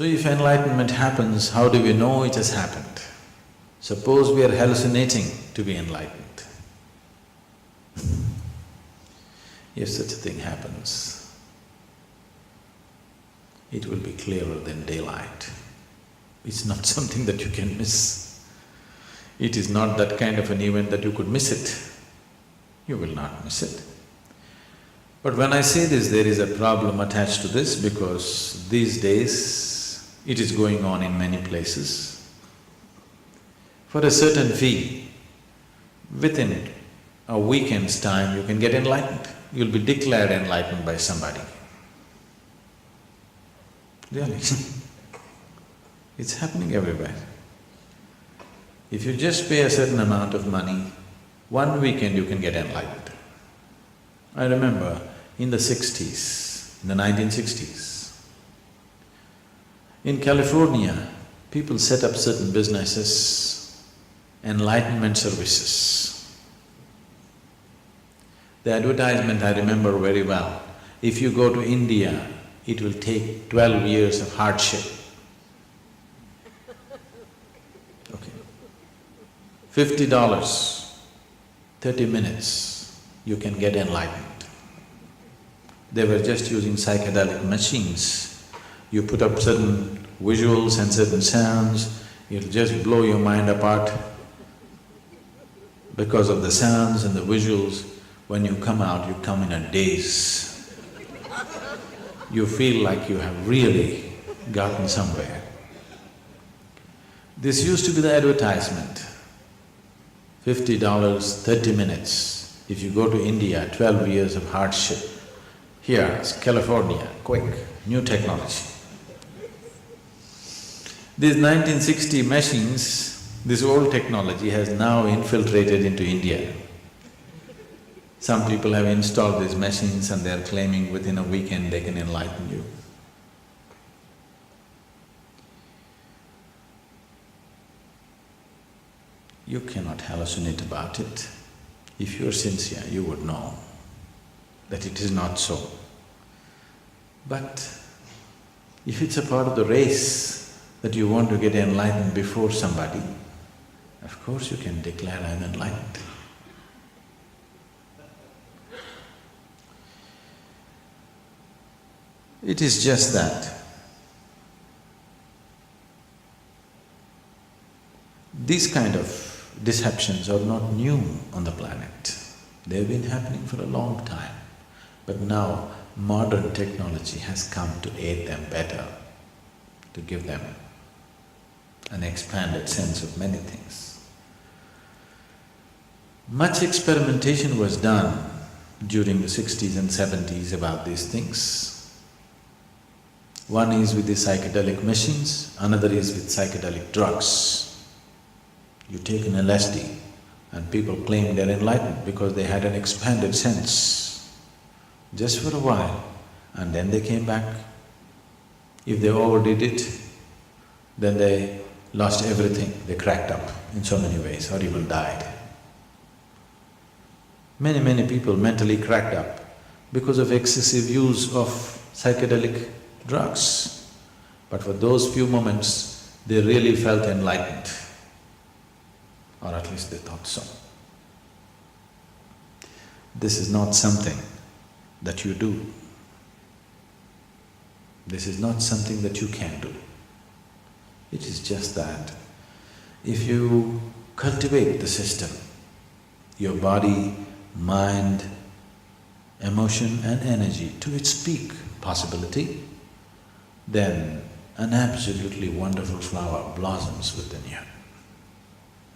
So if enlightenment happens, how do we know it has happened? Suppose we are hallucinating to be enlightened. If such a thing happens, it will be clearer than daylight. It's not something that you can miss. It is not that kind of an event that you could miss it. You will not miss it. But when I say this, there is a problem attached to this because these days it is going on in many places. For a certain fee, within a weekend's time you can get enlightened. You'll be declared enlightened by somebody. Really it's happening everywhere. If you just pay a certain amount of money, one weekend you can get enlightened. I remember in the 60s, in the 1960s, in California, people set up certain businesses, enlightenment services. The advertisement I remember very well. If you go to India, it will take 12 years of hardship. Okay. $50, 30 minutes, you can get enlightened. They were just using psychedelic machines. You put up certain visuals and certain sounds, it'll just blow your mind apart. Because of the sounds and the visuals, when you come out, you come in a daze. You feel like you have really gotten somewhere. This used to be the advertisement. $50, 30 minutes. If you go to India, 12 years of hardship. Here, it's California, quick, new technology. These 1960 machines, this old technology has now infiltrated into India. Some people have installed these machines and they are claiming within a weekend they can enlighten you. You cannot hallucinate about it. If you're sincere, you would know that it is not so. But if it's a part of the race that you want to get enlightened before somebody, of course you can declare, I'm enlightened. It is just that these kind of deceptions are not new on the planet. They've been happening for a long time. But now modern technology has come to aid them better, to give them an expanded sense of many things. Much experimentation was done during the 60s and 70s about these things. One is with the psychedelic machines, another is with psychedelic drugs. You take an LSD and people claim they're enlightened because they had an expanded sense. Just for a while, and then they came back. If they overdid it, then they lost everything, they cracked up in so many ways or even died. Many people mentally cracked up because of excessive use of psychedelic drugs. But for those few moments, they really felt enlightened, or at least they thought so. This is not something that you do. This is not something that you can do. It is just that if you cultivate the system, your body, mind, emotion and energy to its peak possibility, then an absolutely wonderful flower blossoms within you.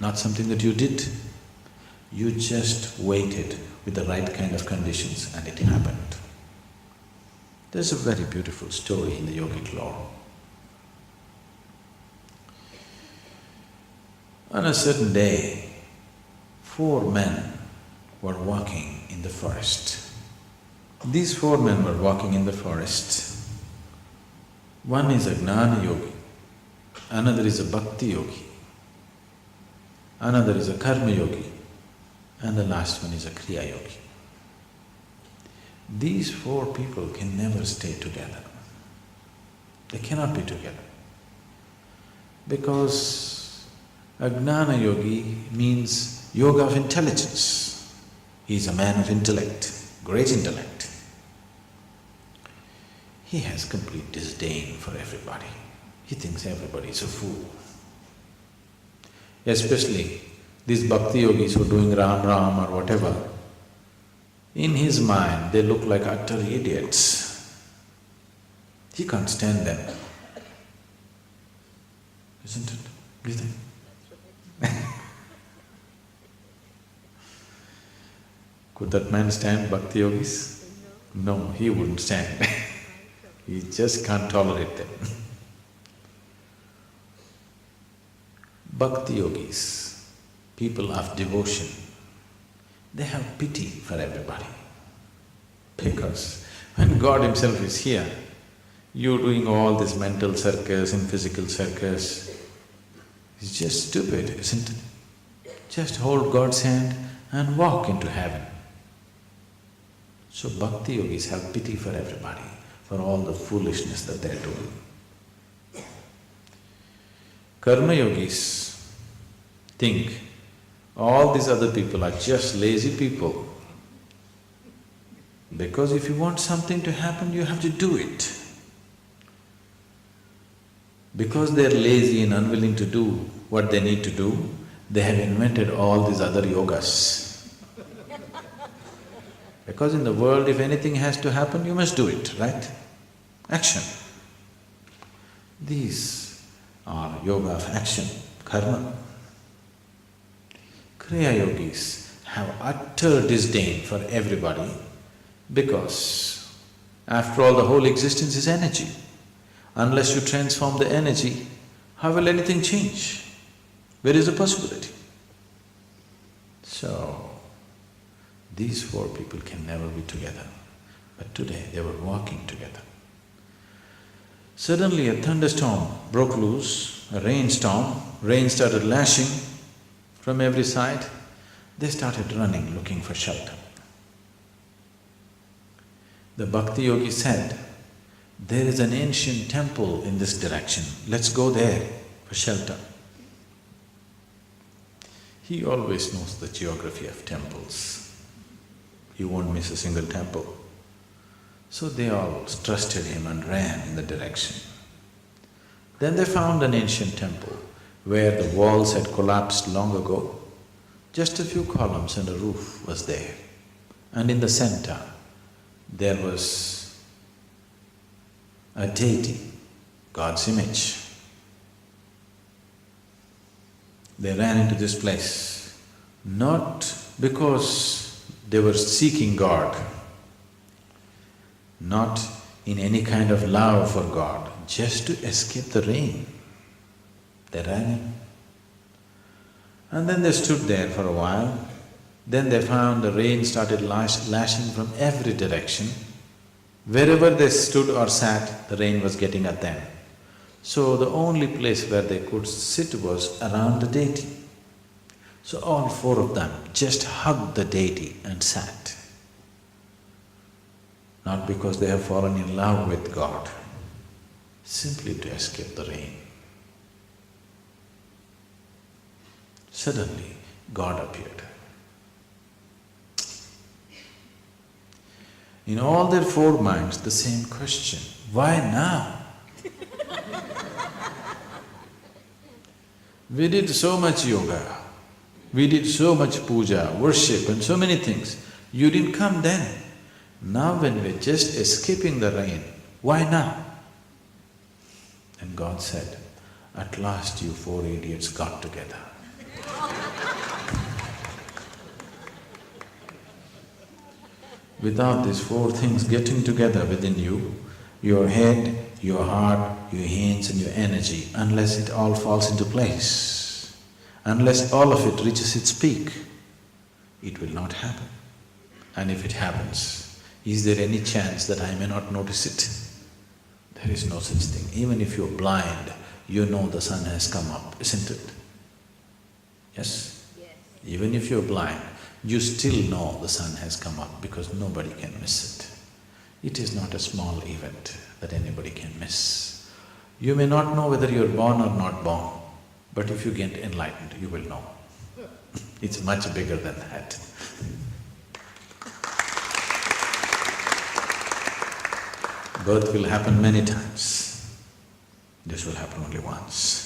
Not something that you did, you just waited with the right kind of conditions and it happened. There's a very beautiful story in the yogic lore. On a certain day, 4 men were walking in the forest. These 4 men were walking in the forest. One is a Gnana yogi, another is a Bhakti yogi, another is a Karma yogi, and the last one is a Kriya yogi. These 4 people can never stay together. They cannot be together. Because a Gnana Yogi means yoga of intelligence. He's a man of intellect, great intellect. He has complete disdain for everybody. He thinks everybody is a fool. Especially these bhakti yogis who are doing Ram Ram or whatever, in his mind they look like utter idiots. He can't stand them. Isn't it? Do you think? Could that man stand bhakti yogis? No, he wouldn't stand. He just can't tolerate them. Bhakti yogis, people of devotion, they have pity for everybody. Because when God Himself is here, you're doing all this mental circus and physical circus. It's just stupid, isn't it? Just hold God's hand and walk into heaven. So bhakti yogis have pity for everybody, for all the foolishness that they're doing. Karma yogis think all these other people are just lazy people. Because if you want something to happen, you have to do it. Because they're lazy and unwilling to do what they need to do, they have invented all these other yogas. Because in the world, if anything has to happen, you must do it, right? Action. These are yoga of action, karma. Kriya yogis have utter disdain for everybody because after all, the whole existence is energy. Unless you transform the energy, how will anything change? Where is the possibility? So, these four people can never be together. But today they were walking together. Suddenly a thunderstorm broke loose, a rainstorm, rain started lashing from every side. They started running, looking for shelter. The bhakti yogi said, "There is an ancient temple in this direction, let's go there for shelter." He always knows the geography of temples. He won't miss a single temple. So they all trusted him and ran in the direction. Then they found an ancient temple where the walls had collapsed long ago. Just a few columns and a roof was there. And in the center, there was a deity, God's image. They ran into this place, not because they were seeking God, not in any kind of love for God, just to escape the rain. They ran in. And then they stood there for a while. Then they found the rain started lashing from every direction. Wherever they stood or sat, the rain was getting at them. So the only place where they could sit was around the deity. So all four of them just hugged the deity and sat. Not because they have fallen in love with God, simply to escape the rain. Suddenly, God appeared. In all their four minds, the same question, why now? We did so much yoga, we did so much puja, worship and so many things. You didn't come then. Now when we're just escaping the rain, why now? And God said, at last you four idiots got together. Without these four things getting together within you, your head, your heart, your hands and your energy, unless it all falls into place, unless all of it reaches its peak, it will not happen. And if it happens, is there any chance that I may not notice it? There is no such thing. Even if you're blind, you know the sun has come up, isn't it? Yes? Yes. Even if you're blind, you still know the sun has come up because nobody can miss it. It is not a small event that anybody can miss. You may not know whether you're born or not born, but if you get enlightened, you will know. It's much bigger than that. Birth will happen many times. This will happen only once.